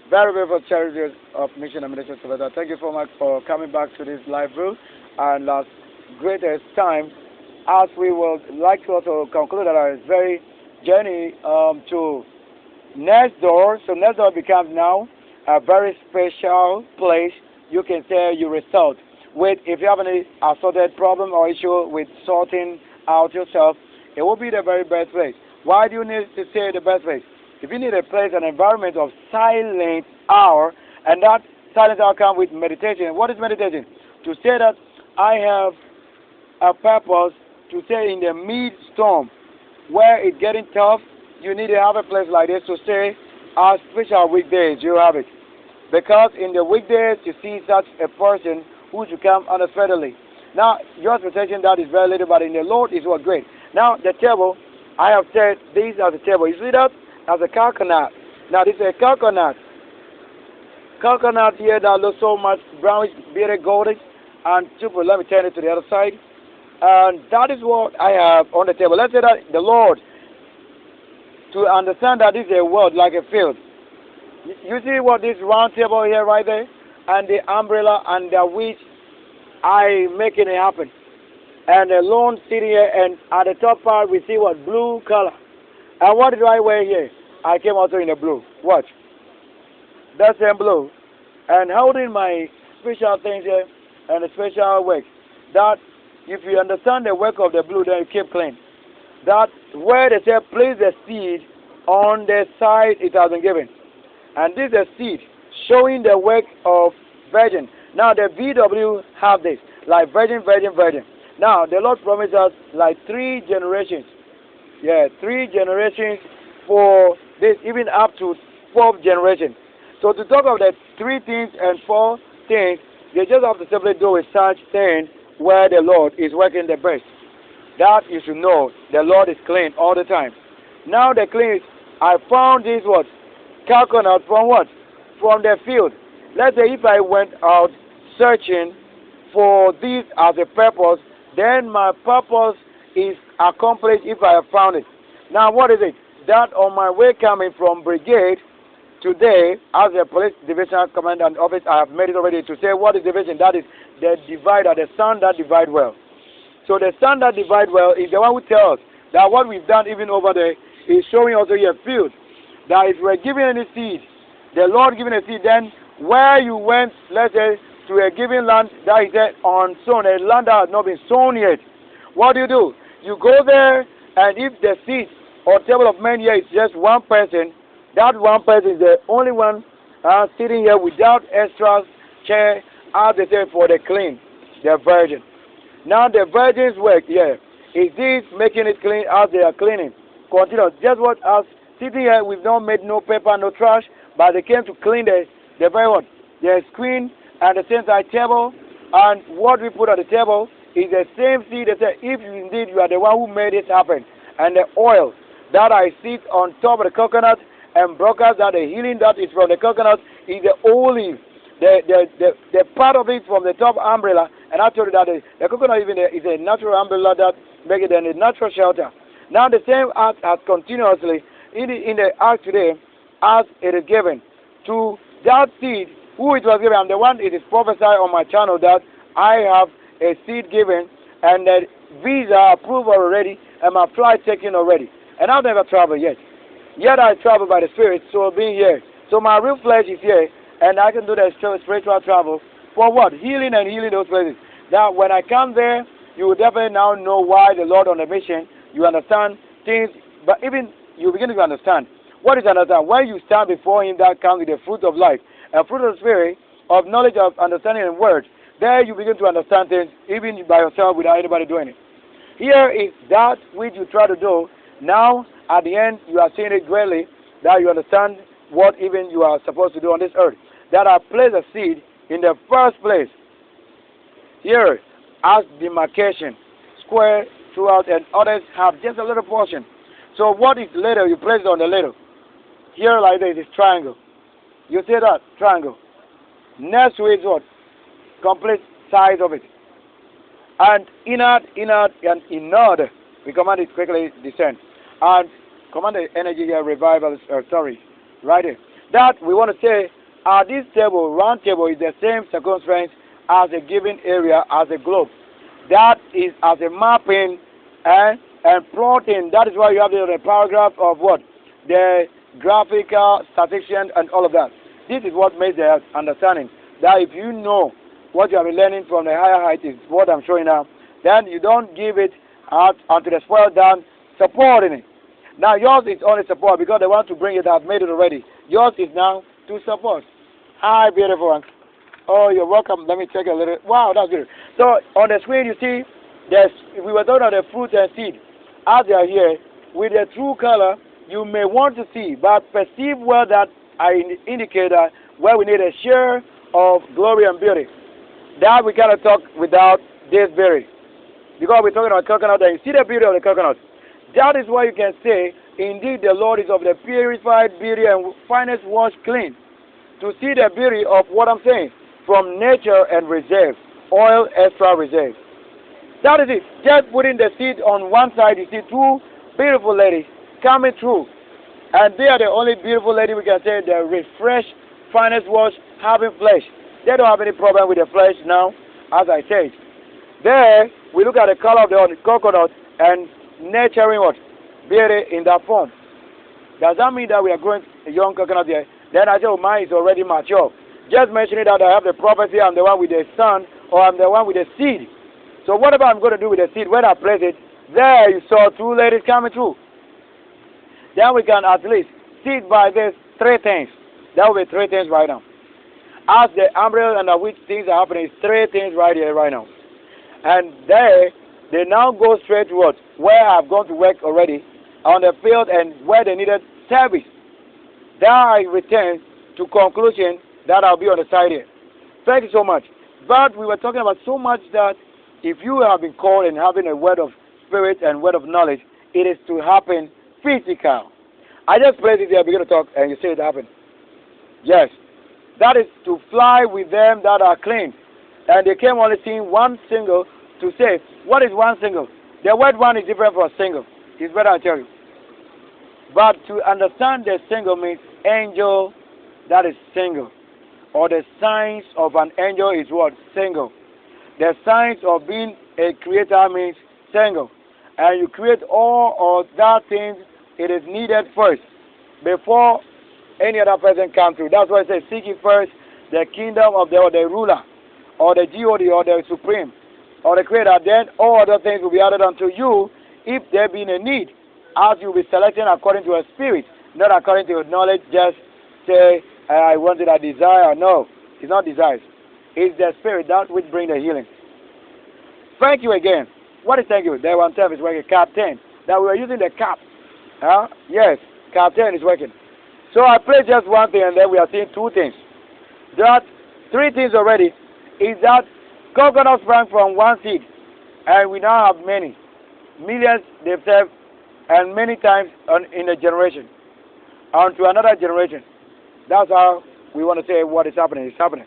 Very beautiful charities of Mission and Ministry together. Thank you so much for coming back to this live room. And last greatest time, as we would like to also conclude that our very journey to next door. So next door becomes now a very special place you can say you resort with. If you have any assorted problem or issue with sorting out yourself, it will be the very best place. Why do you need to say the best place? If you need a place, an environment of silent hour, and that silent hour comes with meditation. What is meditation? To say that I have a purpose, to say in the mid-storm, where it's getting tough, you need to have a place like this to say, special weekdays, you have it. Because in the weekdays, you see such a person who should come unexpectedly. Now, your expectation, that is very little, but in the Lord is what great. Now, the table, I have said, these are the table. You see that? As a coconut. Now, this is a coconut. Coconut here that looks so much brownish, very golden. And super, let me turn it to the other side. And that is what I have on the table. Let's say that the Lord, to understand that this is a world like a field. You see what this round table here right there? And the umbrella and the which I making it happen. And the lawn sitting here, and at the top part we see what? Blue color. And what do I wear here? I came also in the blue. Watch. That's in blue. And holding my special things here and the special work. That if you understand the work of the blue, then you keep clean. That where they say place the seed on the side it has been given. And this is a seed showing the work of virgin. Now the VW have this, like virgin, virgin, virgin. Now the Lord promised us like 3 generations. Yeah, 3 generations for this, even up to 4th generation. So to talk of the 3 things and 4 things, they just have to simply do with such thing where the Lord is working the best. That you should know, the Lord is clean all the time. Now the clean is, I found this what? Coconut from what? From the field. Let's say if I went out searching for this as a purpose, then my purpose is accomplished if I have found it. Now what is it? That on my way coming from brigade today, as a police division commandant office, I have made it already to say what is division. That is the divider, the sun that divide well. So the sun that divide well is the one who tells that what we've done even over there is showing also here field. That if we're giving any seed, the Lord giving a seed, then where you went, let's say, to a given land that is unsown, a land that has not been sown yet, what do? You go there, and if the seed or table of men here is just one person, that one person is the only one sitting here without extra chair, as they say, for the clean, the virgin. Now the virgin's work here is this making it clean as they are cleaning. Continue. Just what us sitting here, we've not made no paper, no trash, but they came to clean the very what? The screen and the same side table, and what we put on the table is the same seed. They say, if indeed you are the one who made it happen, and the oil that I sit on top of the coconut and broadcast that the healing that is from the coconut is the olive, the part of it from the top umbrella. And I told you that the coconut even is a natural umbrella that makes it a natural shelter. Now the same act has continuously in the act today as it is given to that seed who it was given. I'm the one it is prophesied on my channel that I have a seed given and the visa approved already and my flight taken already. And I've never traveled yet. Yet I travel by the Spirit, so being here. So my real flesh is here and I can do the spiritual travel for what? Healing and healing those places. That when I come there, you will definitely now know why the Lord on a mission. You understand things, but even you begin to understand. What is understand? When you stand before Him, that comes with the fruit of life, a fruit of the Spirit, of knowledge, of understanding and word. There you begin to understand things, even by yourself, without anybody doing it. Here is that which you try to do. Now, at the end, you are seeing it greatly, that you understand what even you are supposed to do on this earth. That I place a seed in the first place. Here, as demarcation, square throughout, and others have just a little portion. So what is little, you place it on the little. Here like this is triangle. You see that? Triangle. Next to it is what? Complete size of it. And inward, and inward. We command it quickly descend. And command the energy here, revival, right here. That we want to say This table, round table, is the same circumference as a given area as a globe. That is as a mapping and plotting. That is why you have the paragraph of what? The graphical statistics and all of that. This is what makes the understanding. That if you know what you have been learning from the higher height is what I'm showing now, then you don't give it out onto the spoiled down supporting it. Now yours is only support because they want to bring it out, made it already. Yours is now to support. Hi, beautiful one. Oh, you're welcome. Let me check a little. Wow, that's good. So on the screen you see, we were talking about the fruit and seed. As they are here, with the true color, you may want to see, but perceive well that I indicate that where we need a share of glory and beauty. That we cannot talk without this berry. Because we're talking about coconut, and you see the beauty of the coconut. That is why you can say, indeed the Lord is of the purified beauty and finest washed clean. To see the beauty of what I'm saying, from nature and reserve, oil extra reserve. That is it. Just putting the seed on one side, you see two beautiful ladies coming through. And they are the only beautiful lady we can say, the refreshed, finest wash, having flesh. They don't have any problem with the flesh now, as I said. There, we look at the color of the coconut and nurturing what? Beauty in that form. Does that mean that we are growing a young coconut there? Then I say, oh, mine is already mature. Just mentioning that I have the prophecy, I'm the one with the sun, or I'm the one with the seed. So whatever I'm going to do with the seed, when I place it, there you saw two ladies coming through. Then we can at least see it by these three things. That will be three things right now. As the umbrella under which things are happening, three things right here, right now. And there, they now go straight to what? Where I've gone to work already, on the field and where they needed service. Then I return to conclusion that I'll be on the side here. Thank you so much. But we were talking about so much that if you have been called and having a word of spirit and word of knowledge, it is to happen physical. I just placed it there, begin to talk, and you say it happened. Yes. That is to fly with them that are clean. And they came only seeing one single to say, what is one single? The word one is different from single. It's better I tell you. But to understand the single means angel, that is single. Or the signs of an angel is what? Single. The signs of being a creator means single. And you create all of that things, it is needed first before any other person comes through. That's why it says, seek ye first the kingdom of the ruler, or the God, or the supreme, or the creator. Then all other things will be added unto you if there be a need, as you will be selecting according to a spirit, not according to your knowledge. Just say, I wanted a desire. No, it's not desires. It's the spirit that which bring the healing. Thank you again. What is thank you? The one term is working. Cap 10. That we are using the cap. Yes, cap 10 is working. So I played just one thing and then we are seeing two things. There are three things already. Is that coconut sprang from one seed and we now have many. Millions they've served and many times in a generation. On to another generation. That's how we want to say what is happening. It's happening.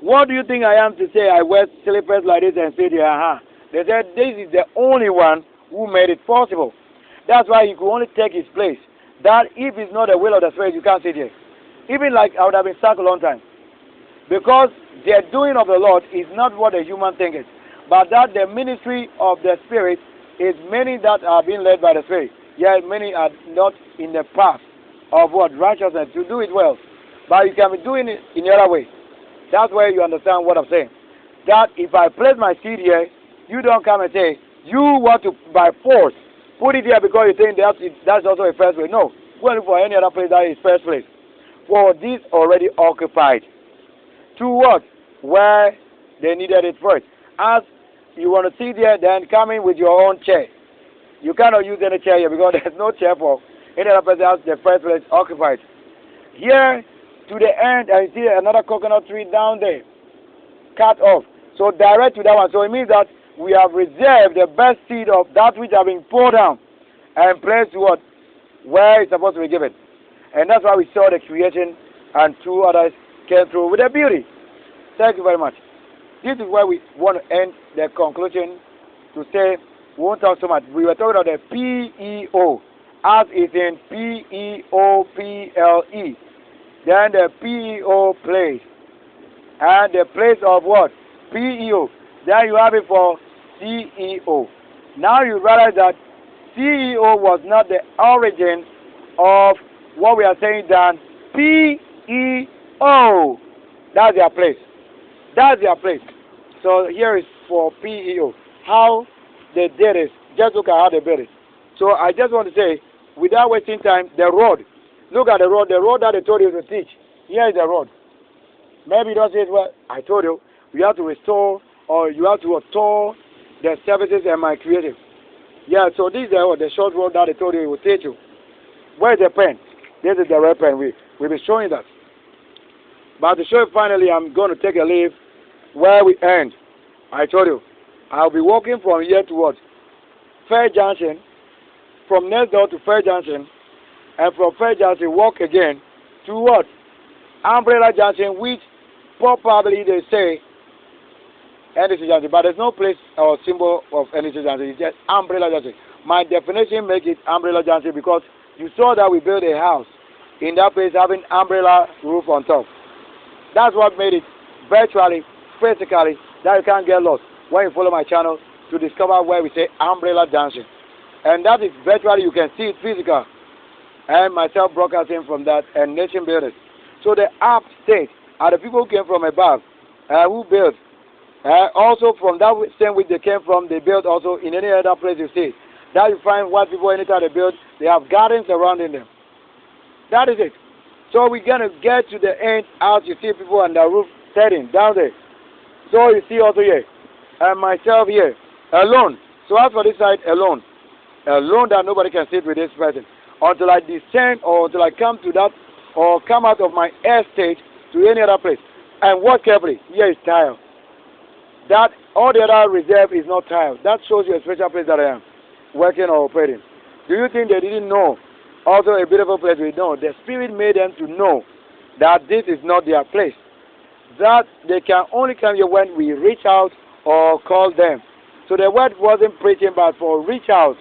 What do you think I am to say I wear slippers like this and say, They said this is the only one who made it possible. That's why he could only take his place. That if it's not the will of the Spirit, you can't sit here. Even like I would have been stuck a long time. Because the doing of the Lord is not what the human thinks, but that the ministry of the Spirit is many that are being led by the Spirit. Yet many are not in the path of what? Righteousness, to do it well. But you can be doing it in the other way. That's where you understand what I'm saying. That if I place my seed here, you don't come and say, you want to, by force, put it here because you think that's also a first place. No. Go and look for any other place that is first place. For this already occupied. To what? Where they needed it first. As you want to sit there, then come in with your own chair. You cannot use any chair here because there's no chair for any other person else. The first place occupied. Here to the end, I see another coconut tree down there. Cut off. So direct to that one. So it means that we have reserved the best seed of that which have been poured down and placed to what? Where it's supposed to be given. And that's why we saw the creation and two others came through with the beauty. Thank you very much. This is where we want to end the conclusion to say we won't talk so much. We were talking about the PEO, as is in PEOPLE. then the PEO place, and the place of what? PEO. Then you have it for CEO. Now you realize that CEO was not the origin of what we are saying than PEO. That's their place. That's their place. So here is for PEO. How they did it. Just look at how they built it. So I just want to say, without wasting time, the road. Look at the road that they told you to teach. Here is the road. Maybe you don't say it well. I told you, you have to restore or you have to restore the services and my creative. Yeah, so this is the short road that they told you it will teach you. Where is the pen? This is the red pen. We'll be showing that. But to show you finally, I'm going to take a leave where we end. I told you, I'll be walking from here to what? Fair Junction, from next door to Fair Junction, and from Fair Junction walk again to what? Umbrella Junction, which probably they say NDC Junction, but there's no place or symbol of NDC Junction. It's just Umbrella Junction. My definition makes it Umbrella Junction because you saw that we built a house in that place having umbrella roof on top. That's what made it virtually, physically, that you can't get lost when you follow my channel to discover where we say Umbrella Junction. And that is virtually, you can see it physical. And myself broadcasting from that and Nation Builders. So the app state are the people who came from above, who built. Also from that same which they came from, they built also in any other place you see. That you find white people, anytime they build, they have gardens surrounding them. That is it. So we're going to get to the end as you see people on the roof setting down there. So you see also here, and myself here, alone. So as for this side, alone. Alone that nobody can sit with this person. Until I descend or until I come to that or come out of my estate to any other place. And watch carefully. Here is tile. That all the other reserve is not tile. That shows you a special place that I am working or operating. Do you think they didn't know? Also a beautiful place we know. The Spirit made them to know that this is not their place. That they can only come here when we reach out or call them. So the word wasn't preaching, but for reach out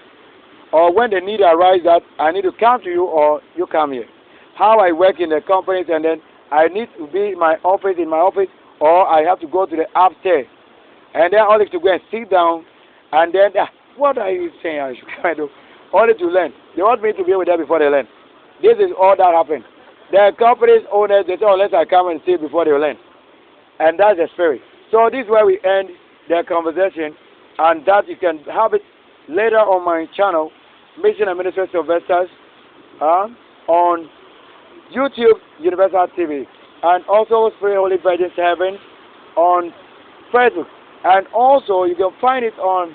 or when the need arises that I need to come to you or you come here. How I work in the companies and then I need to be in my office or I have to go to the upstairs. And then only to go and sit down and then, what are you saying I should kind of, only to learn. They want me to be with them before they learn. This is all that happened. The company's owners, they say, oh, let I come and see before they learn. And that's the spirit. So this is where we end the conversation, and that you can have it later on my channel, Mission and Ministry Sylvester's, on YouTube, Universal TV, and also Spirit Holy Virgin's Heaven on Facebook. And also you can find it on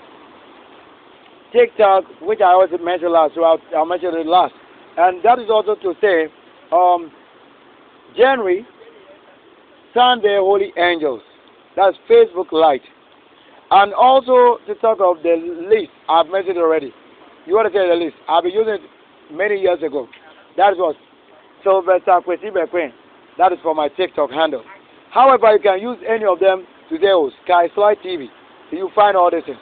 TikTok, which I always mentioned last, so I'll mention it last. And that is also to say, January, Sunday Holy Angels. That's Facebook Light. And also to talk of the list, I've mentioned it already. You want to say the list? I've been using it many years ago. That was Sylvester Queen. That is for my TikTok handle. However, you can use any of them today. Sky Slide TV. You find all this things.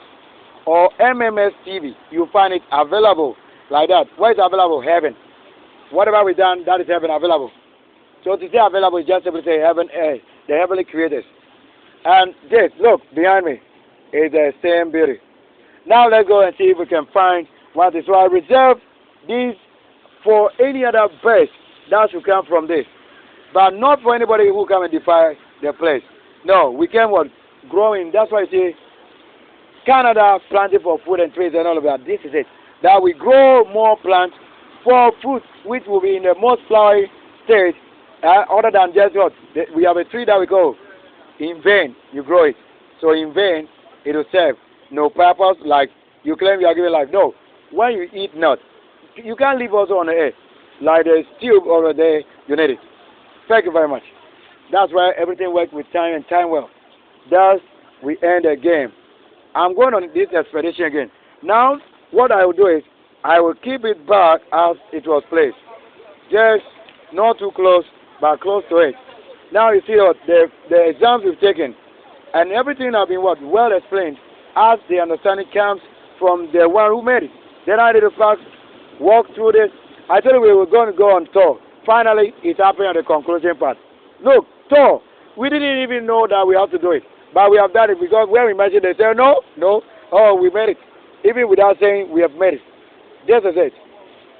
Or MMtv. You find it available like that. Where is available? Heaven. Whatever we done, that is heaven available. So to say available is just simply say heaven, the heavenly creators. And this, look, behind me is the same beauty. Now let's go and see if we can find what is. So I reserve these for any other birth that should come from this. But not for anybody who come and defy the place. No, we can what? Growing. That's why I say Canada planting for food and trees and all of that. This is it. That we grow more plants for food, which will be in the most flowery state, other than just what? We have a tree that we go. In vain, you grow it. So in vain, it will serve no purpose, like you claim you are giving life. No. When you eat not, you can't live also on the air. Like the tube over there, you need it. Thank you very much. That's why everything works with time and time well. Thus, we end the game. I'm going on this expedition again. Now, what I will do is, I will keep it back as it was placed. Just not too close, but close to it. Now you see what the exams we've taken, and everything have been what well explained as the understanding comes from the one who made it. Then I did a fact walk through this. I told you we were going to go on tour finally, it's happening at the conclusion part. Look, so we didn't even know that we have to do it, but we have done it because when we mentioned, they say no, oh, we made it, even without saying we have made it. This is it.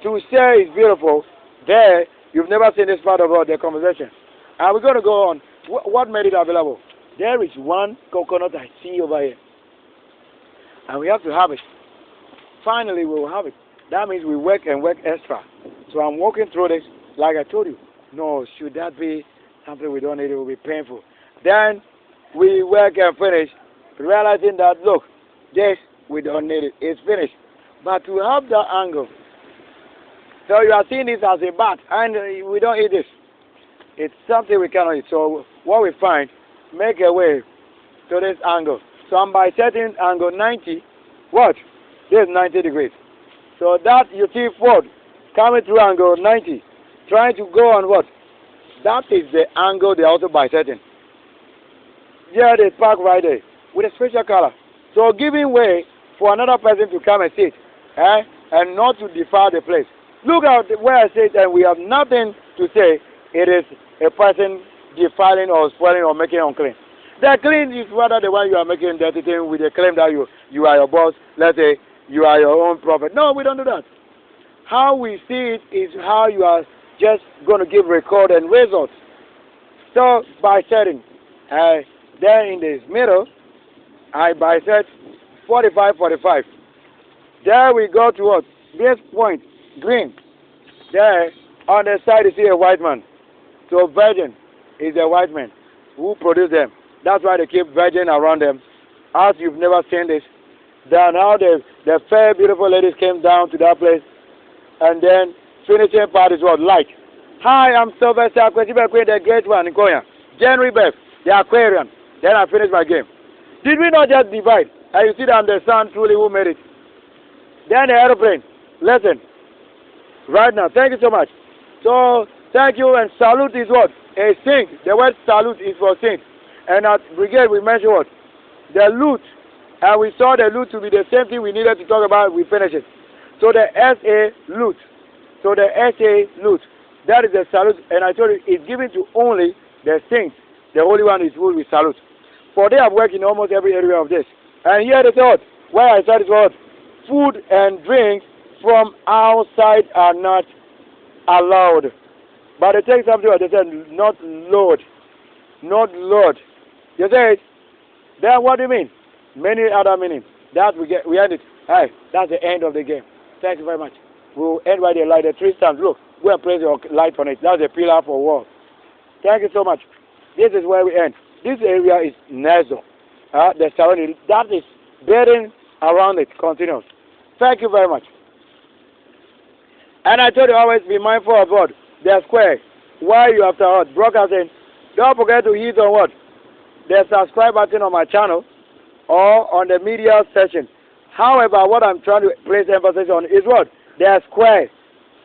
To say is beautiful. There, you've never seen this part about the conversation, and we're going to go on. What made it available? There is one coconut I see over here, and we have to have it. Finally, we will have it. That means we work and work extra. So I'm walking through this, like I told you. No, should that be something we don't need? It will be painful. Then we work and finish, realizing that, look, this, we don't need it. It's finished. But to have that angle, so you are seeing this as a bat, and we don't eat this. It's something we cannot eat. So what we find, make a way to this angle. So I'm by setting angle 90, what? This is 90 degrees. So that you see forward, coming through angle 90, trying to go on what? That is the angle they are also bisecting. Yeah, they park right there with a special color. So giving way for another person to come and sit, and not to defile the place. Look at where I sit, and we have nothing to say. It is a person defiling or spoiling or making unclean. The clean is rather the one you are making dirty thing with the claim that you are your boss. Let's say you are your own prophet. No, we don't do that. How we see it is how you are just going to give record and results. So by setting, there in this middle, I bisect 45, 45. There we go to what? This point, green. There on the side you see a white man. So virgin is a white man who produced them. That's why they keep virgin around them. As you've never seen this. Then now the fair, beautiful ladies came down to that place. And then finishing part is what? Light. Hi, I'm Sylvester Kwesibe, the great one in Korea. January Beth, the Aquarian. Then I finish my game. Did we not just divide? And you see that I'm the son truly who made it. Then the aeroplane. Listen. Right now. Thank you so much. So, thank you. And salute is what? A sink. The word salute is for sink. And at brigade we mentioned what? The loot. And we saw the loot to be the same thing we needed to talk about. We finished it. So the SA loot. So the SA loot. That is the salute. And I told you it's given to only the saints. The Holy One is who we salute. For they have worked in almost every area of this. And here the thought. Where I said is what? Food and drinks from outside are not allowed. But it takes something they said, not Lord. Not Lord. You say it. Then what do you mean? Many other meanings. That we end it. Hey, that's the end of the game. Thank you very much. We'll end by the light, the 3 stands. Look, go and place your light on it. That's a pillar for wall. Thank you so much. This is where we end. This area is Nezo. The surrounding, that is bearing around it continuous. Thank you very much. And I told you always be mindful of what? The square. Why you after what? Broadcasting. Don't forget to hit on what? The subscribe button on my channel or on the media section. However, what I'm trying to place emphasis on is what? The square.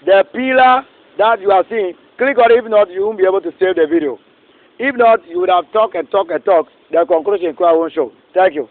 The pillar that you are seeing. Click on it. If not, you won't be able to save the video. If not, you would have talked and talked and talked. The conclusion won't show. Thank you.